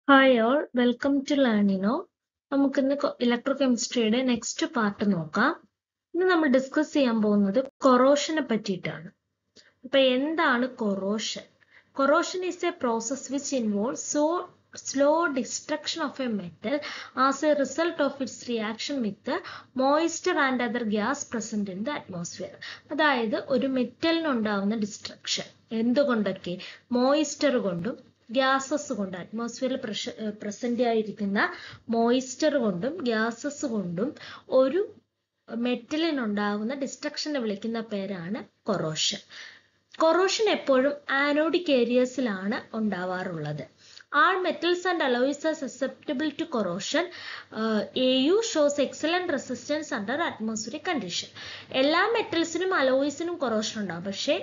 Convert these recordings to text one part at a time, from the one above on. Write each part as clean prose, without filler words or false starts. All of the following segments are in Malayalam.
ഹായ് ഓൾ, വെൽക്കം ടു ലേണിനോ. നമുക്കിന്ന് ഇലക്ട്രോകെമിസ്ട്രിയുടെ നെക്സ്റ്റ് പാർട്ട് നോക്കാം. ഇന്ന് നമ്മൾ ഡിസ്കസ് ചെയ്യാൻ പോകുന്നത് കൊറോഷനെ പറ്റിയിട്ടാണ്. അപ്പൊ എന്താണ് corrosion? Corrosion is A process which involve slow destruction of a metal as a result of its reaction with the moisture and other gas present in the atmosphere. അതായത് ഒരു മെറ്റലിനുണ്ടാവുന്ന ഡിസ്ട്രക്ഷൻ എന്തുകൊണ്ടൊക്കെ? മോയിസ്ചർ കൊണ്ടും ഗ്യാസസ് കൊണ്ട്, അറ്റ്മോസ്ഫിയറിൽ പ്രസന്റ് ആയിരിക്കുന്ന മോയിസ്ചർ കൊണ്ടും ഗ്യാസസ് കൊണ്ടും ഒരു മെറ്റലിനുണ്ടാകുന്ന ഡിസ്ട്രക്ഷനെ വിളിക്കുന്ന പേരാണ് കൊറോഷൻ. കൊറോഷൻ എപ്പോഴും anodic ഏരിയസിലാണ് ഉണ്ടാവാറുള്ളത്. All metals and alloys are susceptible to corrosion. AU shows excellent resistance under atmospheric condition. എല്ലാ മെറ്റൽസിനും അലോയ്സിനും കൊറോഷൻ ഉണ്ടാവും, പക്ഷേ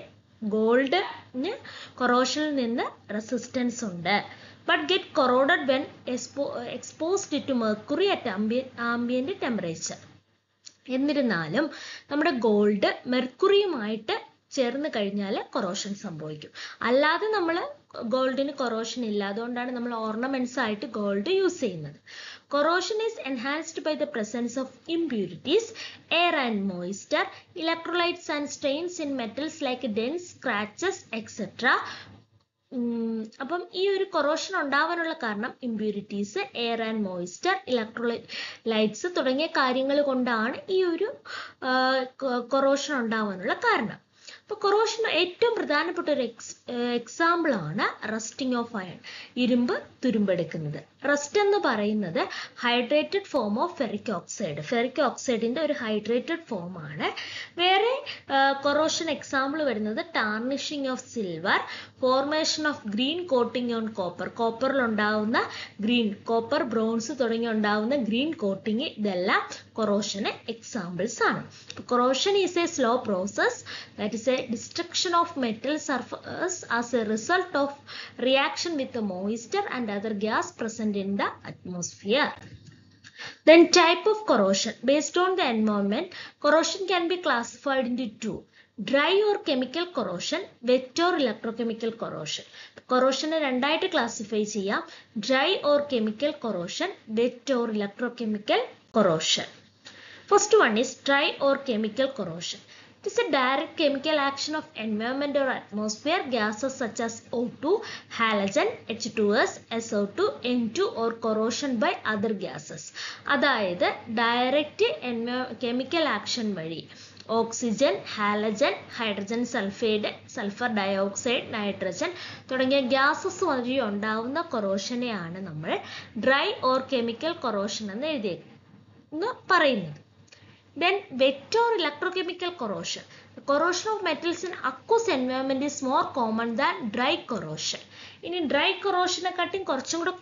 ഗോൾഡിന് കൊറോഷനിൽ നിന്ന് റെസിസ്റ്റൻസ് ഉണ്ട്. But get corroded when exposed to mercury at ambient temperature. എന്നിരുന്നാലും നമ്മുടെ ഗോൾഡ് മെർക്കുറിയുമായിട്ട് ചേർന്ന് കഴിഞ്ഞാൽ കൊറോഷൻ സംഭവിക്കും. അല്ലാതെ നമ്മൾ ഗോൾഡിന് കൊറോഷൻ ഇല്ല, അതുകൊണ്ടാണ് നമ്മൾ ഓർണമെന്റ്സ് ആയിട്ട് ഗോൾഡ് യൂസ് ചെയ്യുന്നത്. Corrosion is enhanced by the presence of impurities, air and moisture, electrolytes and stains in metals like dents, scratches etcetera. അപ്പം ഈ ഒരു കൊറോഷൻ ഉണ്ടാവാനുള്ള കാരണം impurities, air and moisture, electrolytes തുടങ്ങിയ കാര്യങ്ങൾ കൊണ്ടാണ് ഈ ഒരു കൊറോഷൻ ഉണ്ടാവാനുള്ള കാരണം. അപ്പോൾ കൊറോഷൻ ഏറ്റവും പ്രധാനപ്പെട്ട ഒരു എക്സാമ്പിൾ ആണ് റസ്റ്റിംഗ് ഓഫ് അയൺ, ഇരുമ്പ് തുരുമ്പെടുക്കുന്നത്. റസ്റ്റ് എന്ന് പറയുന്നത് hydrated form of ferric oxide, ferric ഓക്സൈഡിന്റെ ഒരു ഹൈഡ്രേറ്റഡ് ഫോം ആണ്. വേറെ കൊറോഷൻ എക്സാമ്പിൾ വരുന്നത് tarnishing of silver, formation of green coating on copper, കോപ്പറിൽ ഉണ്ടാവുന്ന ഗ്രീൻ, കോപ്പർ, ബ്രോൺസ് തുടങ്ങി ഉണ്ടാവുന്ന ഗ്രീൻ കോട്ടിംഗ്, ഇതെല്ലാം കൊറോഷന് എക്സാമ്പിൾസ് ആണ്. Corrosion is a slow process, that is a destruction of metal surface as a result of reaction with the moisture and other gas present in the atmosphere. Then type of corrosion. Based on the environment, corrosion can be classified into two: dry or chemical corrosion, wet or electrochemical corrosion. Corrosion രണ്ടായിട്ട് ക്ലാസിഫൈ ചെയ്യാം: dry or chemical corrosion, wet or electrochemical corrosion. First one is dry or chemical corrosion. It is a direct chemical action of environment or atmosphere gases such as O2, halogen, H2S, SO2, N2 or corrosion by other gases. അതായത് ഡയറക്റ്റ് കെമിക്കൽ ആക്ഷൻ വഴി oxygen, halogen, hydrogen sulphide, sulphur dioxide, nitrogen തുടങ്ങിയ ഗ്യാസസ് വഴി ഉണ്ടാവുന്ന കൊറോഷനെയാണ് നമ്മൾ ഡ്രൈ ഓർ കെമിക്കൽ കൊറോഷൻ എന്ന് പറയുന്നത്. Then wet or electrochemical corrosion. The corrosion of metals in aqueous environment is more common than dry corrosion. ഇനി ഡ്രൈ കൊറോഷനെക്കാട്ടും കുറച്ചും കൂടെ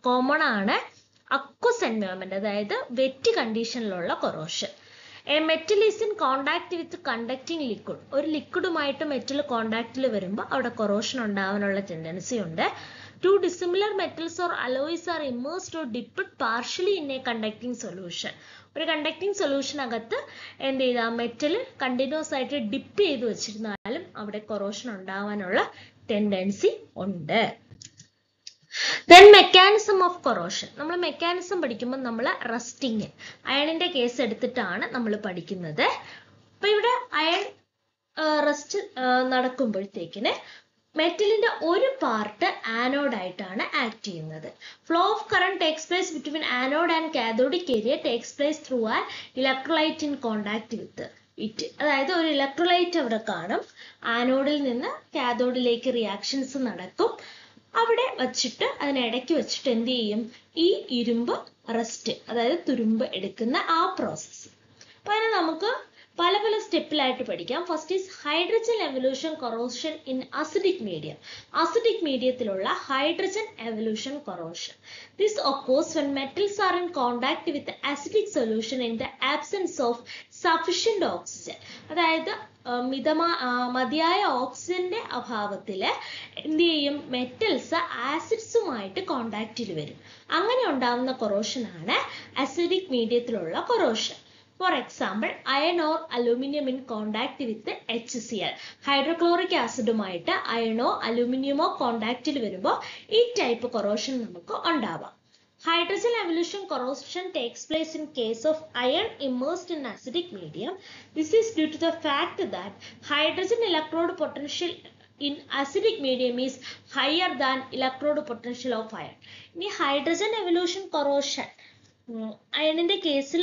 കോമൺ ആണ് അക്വസ് എൻവയോൺമെന്റ്, അതായത് വെറ്റ് കണ്ടീഷനിലുള്ള corrosion. A metal is in contact with conducting liquid, ഒരു ലിക്വിഡുമായിട്ട് മെറ്റൽ കോണ്ടാക്റ്റിൽ വരുമ്പോൾ അവിടെ കൊറോഷൻ ഉണ്ടാവാനുള്ള ടെൻഡൻസി ഉണ്ട്. Two dissimilar metals or alloys are immersed or dipped partially in a conducting solution. ഒരു കണ്ടക്ടിങ് സൊല്യൂഷനകത്ത് എന്ത് ചെയ്താൽ മെറ്റൽ കണ്ടിന്യൂസ് ആയിട്ട് ഡിപ്പ് ചെയ്ത് വെച്ചിരുന്നാലും അവിടെ കൊറോഷൻ ഉണ്ടാവാനുള്ള ടെൻഡൻസി ഉണ്ട്. Then mechanism of corrosion. നമ്മൾ മെക്കാനിസം പഠിക്കുമ്പോൾ നമ്മൾ റസ്റ്റിങ്, അയണിന്റെ കേസ് എടുത്തിട്ടാണ് നമ്മൾ പഠിക്കുന്നത്. അപ്പൊ ഇവിടെ അയൺ റസ്റ്റ് നടക്കുമ്പോഴത്തേക്കിന് മെറ്റലിന്റെ ഒരു പാർട്ട് ആനോഡ് ആയിട്ടാണ് ആക്ട് ചെയ്യുന്നത്. Flow of current takes place between anode and cathodic area takes place through an electrolyte in contact with it. അതായത് ഒരു ഇലക്ട്രോലൈറ്റ് അവിടെ കാണും, ആനോഡിൽ നിന്ന് കാഥോഡിലേക്ക് റിയാക്ഷൻസ് നടക്കും. അവിടെ വച്ചിട്ട് അതിനിടയ്ക്ക് വെച്ചിട്ട് എന്ത് ചെയ്യും? ഈ ഇരുമ്പ് റസ്റ്റ്, അതായത് തുരുമ്പ് എടുക്കുന്ന ആ പ്രോസസ്സ്. അപ്പൊ അതിനെ നമുക്ക് പല പല സ്റ്റെപ്പിലായിട്ട് പഠിക്കാം. First is hydrogen evolution corrosion in acidic medium. Acidic മീഡിയത്തിലുള്ള hydrogen evolution corrosion. This occurs when metals are in contact with acidic solution in the absence of sufficient oxygen. അതായത് മതിയായ ഓക്സിജന്റെ അഭാവത്തില് എന്ത് ചെയ്യും? മെറ്റൽസ് ആസിഡ്സുമായിട്ട് കോണ്ടാക്റ്റിൽ വരും. അങ്ങനെ ഉണ്ടാവുന്ന കൊറോഷൻ ആണ് അസിഡിക് മീഡിയത്തിലുള്ള corrosion. For example iron or aluminium in contact with HCl. Hydrochloric ആസിഡുമായിട്ട് അയണോ അലൂമിനിയമോ കോണ്ടാക്റ്റിൽ വരുമ്പോൾ ഈ ടൈപ്പ് കൊറോഷൻ നമുക്ക് ഉണ്ടാവാം. Hydrogen evolution corrosion takes place in case of iron immersed in acidic medium. This is due to the fact that hydrogen electrode potential in acidic medium is higher than electrode potential of iron. In hydrogen evolution corrosion, iron in the case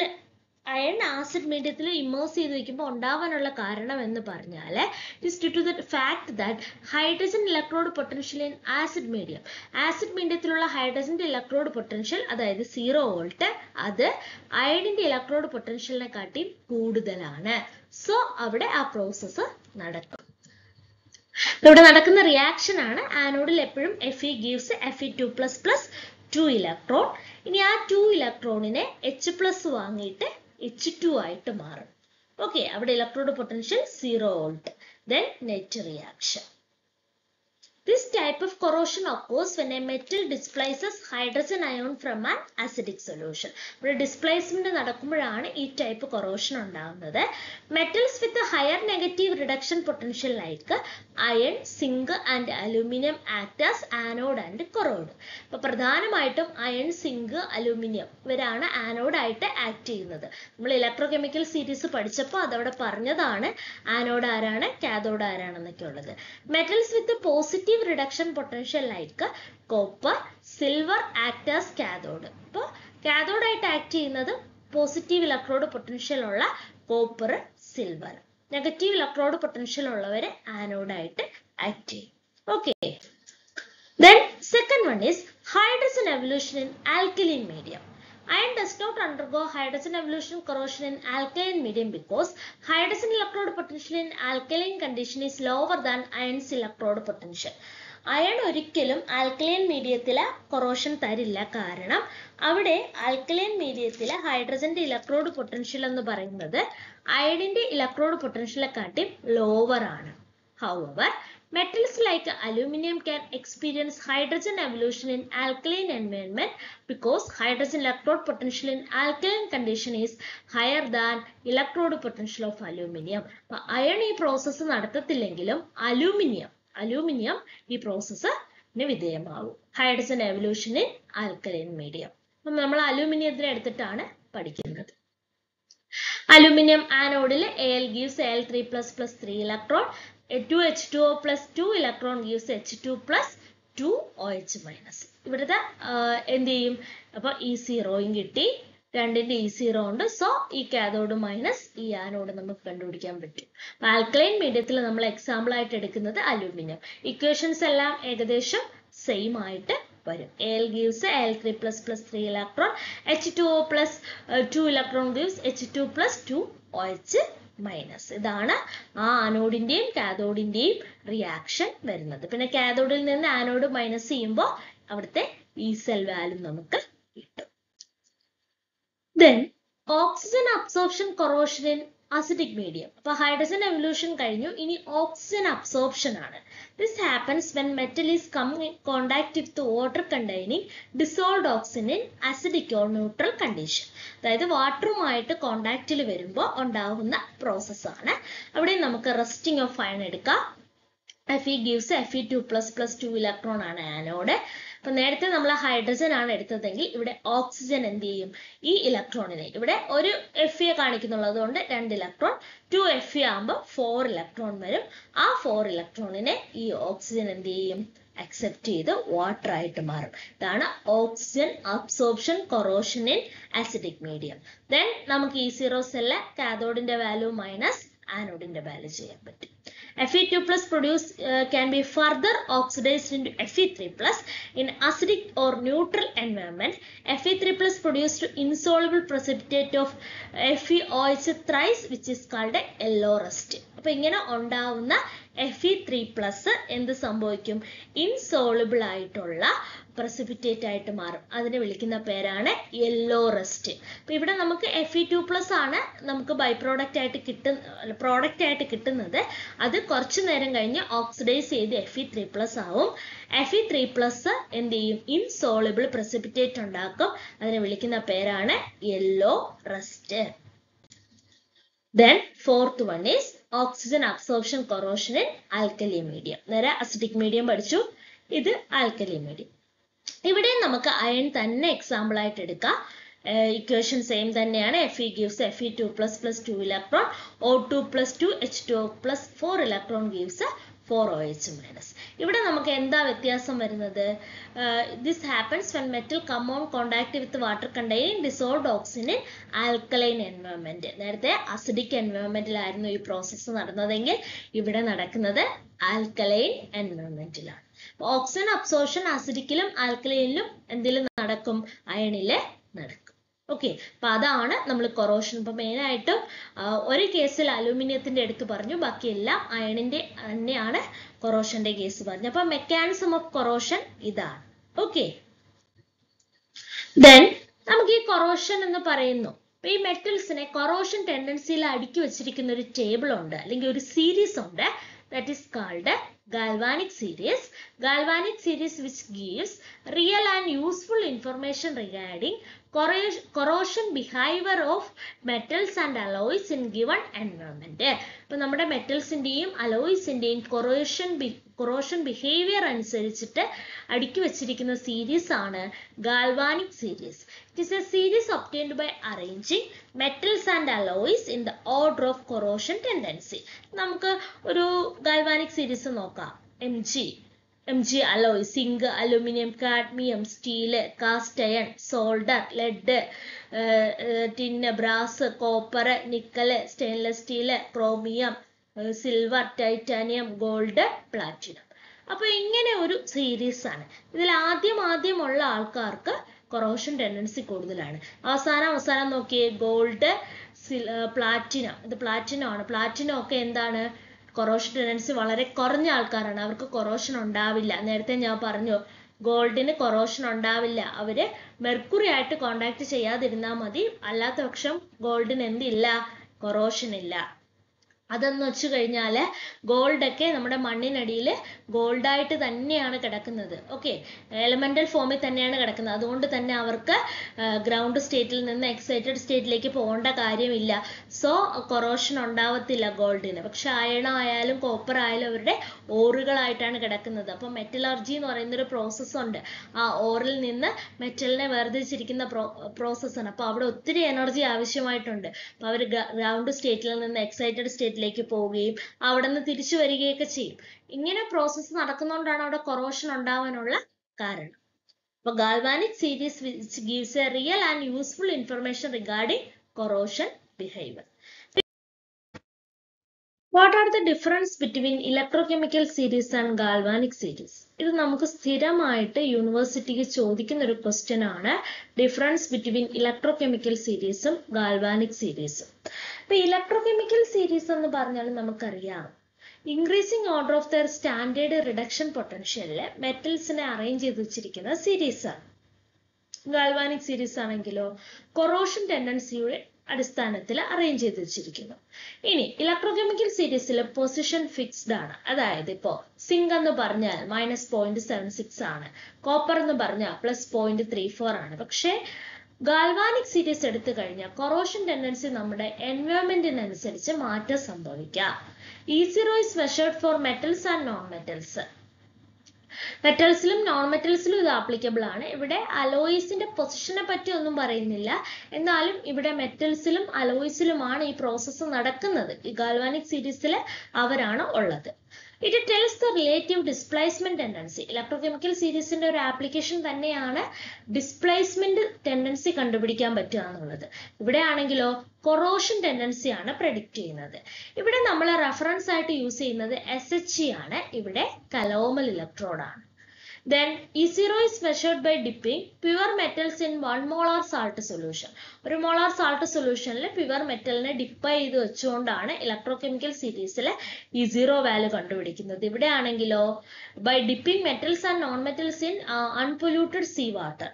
iron acid മീഡിയത്തിൽ ഇമേഴ്സ് ചെയ്ത് വെക്കുമ്പോൾ ഉണ്ടാവാനുള്ള കാരണം എന്ന് പറഞ്ഞാൽ it's due to the fact that hydrogen electrode potential in acid medium, acid മീഡിയത്തിലുള്ള ഹൈഡ്രജന്റെ ഇലക്ട്രോഡ് പൊട്ടൻഷ്യൽ അതായത് 0 വോൾട്ട് അത് അയണിന്റെ ഇലക്ട്രോഡ് പൊട്ടൻഷ്യലിനെ കാട്ടി കൂടുതലാണ്. സോ അവിടെ ആ പ്രോസസ്സ് നടക്കും. ഇവിടെ നടക്കുന്ന റിയാക്ഷൻ ആണ് ആനോഡിൽ എപ്പോഴും Fe gives Fe2++ 2 ഇലക്ട്രോൺ. ഇനി ആ 2 ഇലക്ട്രോണിനെ H+ വാങ്ങിയിട്ട് H2 ആയിട്ട് മാറും. ഓക്കെ, അവിടെ electrode potential 0 volt. Then net reaction. This type of corrosion occurs when a metal displaces hydrogen ion from an acidic solution. ഇവിടെ ഡിസ്പ്ലേസ്മെന്റ് നടക്കുമ്പോഴാണ് ഈ ടൈപ്പ് കൊറോഷൻ ഉണ്ടാകുന്നത്. Metals with higher negative reduction potential like iron, zinc and aluminium act as anode and corrode. അപ്പൊ പ്രധാനമായിട്ടും അയൺ, സിങ്ക്, അലൂമിനിയം ഇവരാണ് ആനോഡ് ആയിട്ട് ആക്ട് ചെയ്യുന്നത്. നമ്മൾ ഇലക്ട്രോകെമിക്കൽ സീരീസ് പഠിച്ചപ്പോൾ അതവിടെ പറഞ്ഞതാണ് ആനോഡ് ആരാണ് കാഥോഡ് ആരാണെന്നൊക്കെ ഉള്ളത്. മെറ്റൽസ് വിത്ത് positive reduction potential like copper, silver act as cathode. അപ്പോൾ കാഥോഡ് ആയിട്ട് ആക്ട് ചെയ്യുന്നത് പോസിറ്റീവ് ഇലക്ട്രോഡ് പൊട്ടൻഷ്യൽ ഉള്ള copper, silver. Negative electrode potential ഉള്ളവരെ ആനോഡ് ആയിട്ട് ആക്ട് ചെയ്യും. Okay, then second one is hydrogen evolution in alkaline medium. Iron does not undergo hydrogen evolution corrosion in alkaline medium because hydrogen electrode potential in alkaline condition is lower than iron's electrode potential. Iron ഒരിക്കലും ആൽക്കലൈൻ മീഡിയത്തിലെ കൊറോഷൻ തരില്ല. കാരണം അവിടെ ആൽക്കലൈൻ മീഡിയത്തിലെ ഹൈഡ്രജന്റെ ഇലക്ട്രോഡ് പൊട്ടൻഷ്യൽ എന്ന് പറയുന്നത് അയണിന്റെ ഇലക്ട്രോഡ് പൊട്ടൻഷ്യലെ കാട്ടി ലോവർ ആണ്. However, metals like aluminum can experience hydrogen evolution in alkaline environment because hydrogen electrode potential in alkaline condition is higher than electrode potential of aluminum. അപ്പോൾ അയൺ ഈ പ്രോസസ്സ് നടത്തത്തില്ലെങ്കിലും അലൂമിനിയം ഈ പ്രോസസ്സിന് വിധേയമാകും. Hydrogen evolution in alkaline medium. അപ്പം നമ്മൾ അലൂമിനിയത്തിനെ എടുത്തിട്ടാണ് പഠിക്കുന്നത്. അലൂമിനിയം ആനോഡിൽ Al gives Al3++ 3 electron, 2H2O plus 2 electron gives H2 plus 2 OH minus. ഇവിടുത്തെ എന്ത് ചെയ്യും? അപ്പൊ E0 കിട്ടി, രണ്ടിന്റെ E0 ഉണ്ട്. സോ ഈ കാഥോഡ് മൈനസ് ഈ ആനോഡ് നമുക്ക് കണ്ടുപിടിക്കാൻ പറ്റും. ആൽക്കലൈൻ മീഡിയത്തിൽ നമ്മൾ എക്സാമ്പിൾ ആയിട്ട് എടുക്കുന്നത് അലൂമിനിയം. ഇക്വേഷൻസ് എല്ലാം ഏകദേശം സെയിം ആയിട്ട് വരും. Al gives Al3++ 3 electron, H2O plus 2 electron gives H2 plus 2 OH minus. ഇതാണ് ആ ആനോഡിന്റെയും കാഥോഡിന്റെയും റിയാക്ഷൻ വരുന്നത്. പിന്നെ കാഥോഡിൽ നിന്ന് ആനോഡ് മൈനസ് ചെയ്യുമ്പോൾ അവിടുത്തെ ഈ സെൽ വാല്യൂ നമുക്ക് കിട്ടും. Then oxygen absorption corrosion in acidic medium. അപ്പോൾ ഹൈഡ്രജൻ എവല്യൂഷൻ കഴിഞ്ഞു, ഇനി ഓക്സിജൻ അബ്സോർപ്ഷൻ ആണ്. This happens when metal is coming in contact with water containing dissolved oxygen in acidic or neutral condition. അതായത് വാട്ടറുമായിട്ട് കോണ്ടാക്റ്റിൽ വരുമ്പോൾ ഉണ്ടാകുന്ന പ്രോസസ്സാണ്. അവിടെ നമുക്ക് റെസ്റ്റിംഗ് ഓഫ് അയൺ എടുക്കാം. Fe gives Fe2++ 2 ഇലക്ട്രോൺ ആണ് ആനോഡ്. അപ്പൊ നേരത്തെ നമ്മൾ ഹൈഡ്രജൻ ആണ് എടുത്തതെങ്കിൽ ഇവിടെ ഓക്സിജൻ എന്ത് ചെയ്യും? ഈ ഇലക്ട്രോണിനെ ഇവിടെ ഒരു Fe കാണിക്കുന്നുള്ളത് കൊണ്ട് 2 ഇലക്ട്രോൺ, 2 Fe ആകുമ്പോൾ 4 ഇലക്ട്രോൺ വരും. ആ 4 ഇലക്ട്രോണിനെ ഈ ഓക്സിജൻ എന്ത് ചെയ്യും? അക്സെപ്റ്റ് ചെയ്ത് വാട്ടർ ആയിട്ട് മാറും. ഇതാണ് oxygen absorption corrosion in acidic medium. Then നമുക്ക് E0 സെല്ല് കാഥോഡിന്റെ വാല്യൂ മൈനസ് ആനോഡിന്റെ വാല്യൂ ചെയ്യാൻ പറ്റും. Fe2+ produced can be further oxidized into Fe3+ in acidic or neutral environment. Fe3+ produced insoluble precipitate of FeOH thrice, which is called a yellow rust. അപ്പോൾ ഇങ്ങനെ ഉണ്ടാവുന്ന Fe3+ എന്ത് സംഭവിക്കും? ഇൻസോളുബിൾ ആയിട്ടുള്ള പ്രസിപ്പിറ്റേറ്റ് ആയിട്ട് മാറും. അതിനെ വിളിക്കുന്ന പേരാണ് യെല്ലോ റസ്റ്റ്. അപ്പൊ ഇവിടെ നമുക്ക് Fe2+ ആണ് നമുക്ക് ബൈ പ്രോഡക്റ്റ് ആയിട്ട് കിട്ടുന്നത്. അത് കുറച്ചു നേരം കഴിഞ്ഞ് ഓക്സിഡൈസ് ചെയ്ത് Fe3+ ആവും. Fe3+ എന്ത് ചെയ്യും? ഇൻസോളുബിൾ പ്രസിപ്പിറ്റേറ്റ് ഉണ്ടാക്കും. അതിനെ വിളിക്കുന്ന പേരാണ് yellow rest. Then fourth one is oxygen absorption corrosion in alkali medium. നേരെ acidic medium പഠിച്ചു, ഇത് alkali medium. ഇവിടെ നമുക്ക് അയൺ തന്നെ എക്സാമ്പിൾ ആയിട്ട് എടുക്കാം. ഇക്വേഷൻ സെയിം തന്നെയാണ്. Fe gives Fe2 plus 2 electron, O2 plus 2 H2O plus 4 electron gives 4OH minus. ഇവിടെ നമുക്ക് എന്താ വ്യത്യാസം വരുന്നത്? This happens when metal come on contact with water containing dissolved oxygen in alkaline environment. നേരത്തെ acidic environmentലായിരുന്നു ഈ പ്രോസസ്സ് നടന്നതെങ്കിൽ ഇവിടെ നടക്കുന്നത് alkaline environmentലാണ്. ഓക്സിജൻ അബ്സോർപ്ഷൻ അസിഡിക്കിലും ആൽക്കലൈനിലും എന്തിലും നടക്കും? അയണില് നടക്കും. ഓക്കെ, അപ്പൊ അതാണ് നമ്മൾ കൊറോഷൻ. ഇപ്പൊ മെയിൻ ആയിട്ടും ഒരു കേസിൽ അലൂമിനിയത്തിന്റെ എടുത്ത് പറഞ്ഞു, ബാക്കി എല്ലാം അയണിന്റെ തന്നെയാണ് കൊറോഷന്റെ കേസ് പറഞ്ഞു. അപ്പൊ മെക്കാനിസം ഓഫ് കൊറോഷൻ ഇതാണ്. ഓക്കെ, ദെൻ നമുക്ക് ഈ കൊറോഷൻ എന്ന് പറയുന്നു. അപ്പൊ ഈ മെറ്റൽസിനെ കൊറോഷൻ ടെൻഡൻസിയിൽ അടുക്കി വെച്ചിരിക്കുന്ന ഒരു ടേബിൾ ഉണ്ട്, അല്ലെങ്കിൽ ഒരു സീരീസ് ഉണ്ട്. That is called galvanic series. Galvanic series which gives real and useful information regarding corrosion behavior of metals and alloys in given environment. ഇപ്പൊ നമ്മുടെ മെറ്റൽസിന്റെയും അലോയ്സിന്റെയും കൊറോഷൻ ബിഹേവിയർ അനുസരിച്ചിട്ട് അടുക്കി വെച്ചിരിക്കുന്ന സീരീസ് ആണ് galvanic series. It is a series obtained by arranging metals and alloys in the order of corrosion tendency. നമുക്ക് ഒരു ഗാൽവാനിക് സീരീസ് നോക്കാം. Mg alloy, zinc, aluminum, cadmium, steel, cast iron, solder, lead, tin, brass, copper, nickel, stainless steel, chromium, silver, titanium, gold, platinum. അപ്പൊ ഇങ്ങനെ ഒരു സീരീസ് ആണ്. ഇതിൽ ആദ്യമുള്ള ആൾക്കാർക്ക് കൊറോഷൻ ടെൻഡൻസി കൂടുതലാണ്. അവസാനം നോക്കിയേ, ഗോൾഡ്, പ്ലാറ്റിനം. ഇത് പ്ലാറ്റിനം ആണ്. പ്ലാറ്റിനം ഒക്കെ എന്താണ്? കൊറോഷൻ ടെൻഡൻസി വളരെ കുറഞ്ഞ ആൾക്കാരാണ്, അവർക്ക് കൊറോഷൻ ഉണ്ടാവില്ല. നേരത്തെ ഞാൻ പറഞ്ഞു ഗോൾഡിന് കൊറോഷൻ ഉണ്ടാവില്ല, അവര് മെർക്കുറി ആയിട്ട് കോണ്ടാക്ട് ചെയ്യാതിരുന്നാൽ മതി. അല്ലാത്ത പക്ഷം ഗോൾഡിന് എന്തില്ല? കൊറോഷൻ ഇല്ല. അതെന്ന് വെച്ച് കഴിഞ്ഞാല് ഗോൾഡ് ഒക്കെ നമ്മുടെ മണ്ണിനടിയിൽ ഗോൾഡായിട്ട് തന്നെയാണ് കിടക്കുന്നത്. ഓക്കെ, എലമെന്റൽ ഫോമിൽ തന്നെയാണ് കിടക്കുന്നത്. അതുകൊണ്ട് തന്നെ അവർക്ക് ഗ്രൗണ്ട് സ്റ്റേറ്റിൽ നിന്ന് എക്സൈറ്റഡ് സ്റ്റേറ്റിലേക്ക് പോകേണ്ട കാര്യമില്ല. സോ കൊറോഷൻ ഉണ്ടാവത്തില്ല ഗോൾഡിന്. പക്ഷെ അയൺ ആയാലും കോപ്പർ ആയാലും അവരുടെ ഓറുകളായിട്ടാണ് കിടക്കുന്നത്. അപ്പൊ മെറ്റലർജി എന്ന് പറയുന്ന ഒരു പ്രോസസ് ഉണ്ട്. ആ ഓറിൽ നിന്ന് മെറ്റലിനെ വേർതിരിച്ചിരിക്കുന്ന പ്രോസസ്സാണ്. അപ്പൊ അവിടെ ഒത്തിരി എനർജി ആവശ്യമായിട്ടുണ്ട്. അപ്പൊ അവർ ഗ്രൗണ്ട് സ്റ്റേറ്റിൽ നിന്ന് എക്സൈറ്റഡ് സ്റ്റേറ്റിലേക്ക് പോവുകയും അവിടെ നിന്ന് തിരിച്ചു വരികയൊക്കെ ചെയ്യും. ഇങ്ങനെ പ്രോസസ്സ് നടക്കുന്നതുകൊണ്ടാണ് അവിടെ കൊറോഷൻ ഉണ്ടാവാനുള്ള കാരണം. അപ്പൊ galvanic series which gives a real and useful information regarding corrosion behavior. What are the difference between electrochemical series and galvanic series? ഇത് നമുക്ക് സ്ഥിരമായിട്ട് യൂണിവേഴ്സിറ്റിക്ക് ചോദിക്കുന്ന ഒരു ക്വസ്റ്റ്യൻ ആണ്. ഡിഫറൻസ് ബിറ്റ്വീൻ ഇലക്ട്രോകെമിക്കൽ സീരീസും ഗാൽവാനിക് സീരീസും. ഇപ്പൊ ഇലക്ട്രോകെമിക്കൽ സീരീസ് എന്ന് പറഞ്ഞാൽ നമുക്കറിയാം, increasing order of their standard reduction പൊട്ടൻഷ്യലില് മെറ്റൽസിനെ അറേഞ്ച് ചെയ്ത് വെച്ചിരിക്കുന്ന സീരീസ് ആണ്. ഗാൽവാനിക് സീരീസ് ആണെങ്കിലോ കൊറോഷൻ ടെൻഡൻസിയുടെ അടിസ്ഥാനത്തിൽ അറേഞ്ച് ചെയ്ത് വെച്ചിരിക്കുന്നു. ഇനി ഇലക്ട്രോകെമിക്കൽ സീരീസിൽ പൊസിഷൻ ഫിക്സ്ഡ് ആണ്. അതായത് ഇപ്പോ സിങ്ക് എന്ന് പറഞ്ഞാൽ -0.76 ആണ്, കോപ്പർ എന്ന് പറഞ്ഞാൽ +0.34 ആണ്. പക്ഷെ ഗാൽവാനിക് സീരീസ് എടുത്തു കഴിഞ്ഞാൽ കൊറോഷൻ ടെൻഡൻസി നമ്മുടെ എൻവയോൺമെന്റിനനുസരിച്ച് മാറ്റം സംഭവിക്കാം. E0 is measured for metals and non-metals. മെറ്റൽസിലും നോൺ മെറ്റൽസിലും ഇത് ആപ്ലിക്കബിൾ ആണ്. ഇവിടെ അലോയ്സിന്റെ പൊസിഷനെ പറ്റി ഒന്നും പറയുന്നില്ല, എന്നാലും ഇവിടെ മെറ്റൽസിലും അലോയ്സിലുമാണ് ഈ പ്രോസസ്സ് നടക്കുന്നത്. ഈ ഗാൽവാനിക് സീരീസിൽ അവരാണ് ഉള്ളത്. It tells the relative displacement tendency. Electrochemical സീരീസിന്റെ ഒരു ആപ്ലിക്കേഷൻ തന്നെയാണ് ഡിസ്പ്ലേസ്മെന്റ് ടെൻഡൻസി കണ്ടുപിടിക്കാൻ പറ്റുക എന്നുള്ളത്. ഇവിടെ ആണെങ്കിലോ കൊറോഷൻ ടെൻഡൻസി ആണ് പ്രഡിക്റ്റ് ചെയ്യുന്നത്. ഇവിടെ നമ്മൾ റെഫറൻസ് ആയിട്ട് യൂസ് ചെയ്യുന്നത് SHE ആണ്. ഇവിടെ കലോമൽ ഇലക്ട്രോഡ് ആണ്. Then E0 is measured by dipping pure metals in 1 molar salt solution. ഒരു മോളാർ സാൾട്ട് സൊല്യൂഷനിൽ പ്യുവർ മെറ്റലിനെ ഡിപ്പ് ചെയ്ത് വെച്ചുകൊണ്ടാണ് ഇലക്ട്രോകെമിക്കൽ സീരീസിലെ E0 വാല്യൂ കണ്ടുപിടിക്കുന്നത്. ഇവിടെ ആണെങ്കിലോ by dipping metals and non metals in unpolluted sea water.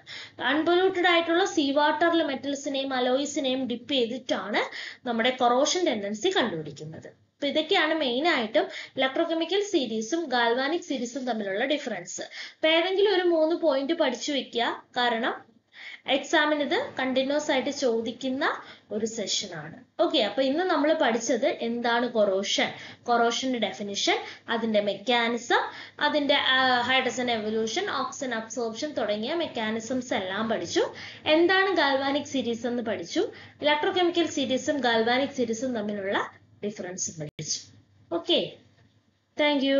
Unpolluted ആയിട്ടുള്ള സീ വാട്ടറിൽ മെറ്റൽസിനെയും അലോയ്സിനെയും ഡിപ്പ് ചെയ്തിട്ടാണ് നമ്മുടെ കൊറോഷൻ ടെൻഡൻസി കണ്ടുപിടിക്കുന്നത്. അപ്പൊ ഇതൊക്കെയാണ് മെയിൻ ആയിട്ടും ഇലക്ട്രോകെമിക്കൽ സീരീസും ഗാൽവാനിക് സീരീസും തമ്മിലുള്ള ഡിഫറൻസ്. അപ്പൊ ഏതെങ്കിലും ഒരു 3 പോയിന്റ് പഠിച്ചു വെക്കുക. കാരണം എക്സാമിന് ഇത് കണ്ടിന്യൂസ് ആയിട്ട് ചോദിക്കുന്ന ഒരു സെഷൻ ആണ്. ഓക്കെ, അപ്പൊ ഇന്ന് നമ്മൾ പഠിച്ചത് എന്താണ് കൊറോഷൻ, കൊറോഷന്റെ ഡെഫിനിഷൻ, അതിന്റെ മെക്കാനിസം, അതിന്റെ ഹൈഡ്രജൻ എവല്യൂഷൻ, ഓക്സിജൻ അബ്സോർപ്ഷൻ തുടങ്ങിയ മെക്കാനിസംസ് എല്ലാം പഠിച്ചു. എന്താണ് ഗാൽവാനിക് സീരീസ് എന്ന് പഠിച്ചു. ഇലക്ട്രോകെമിക്കൽ സീരീസും ഗാൽവാനിക് സീരീസും തമ്മിലുള്ള ഡിഫറൻസ് പഠിച്ചു. Okay, thank you.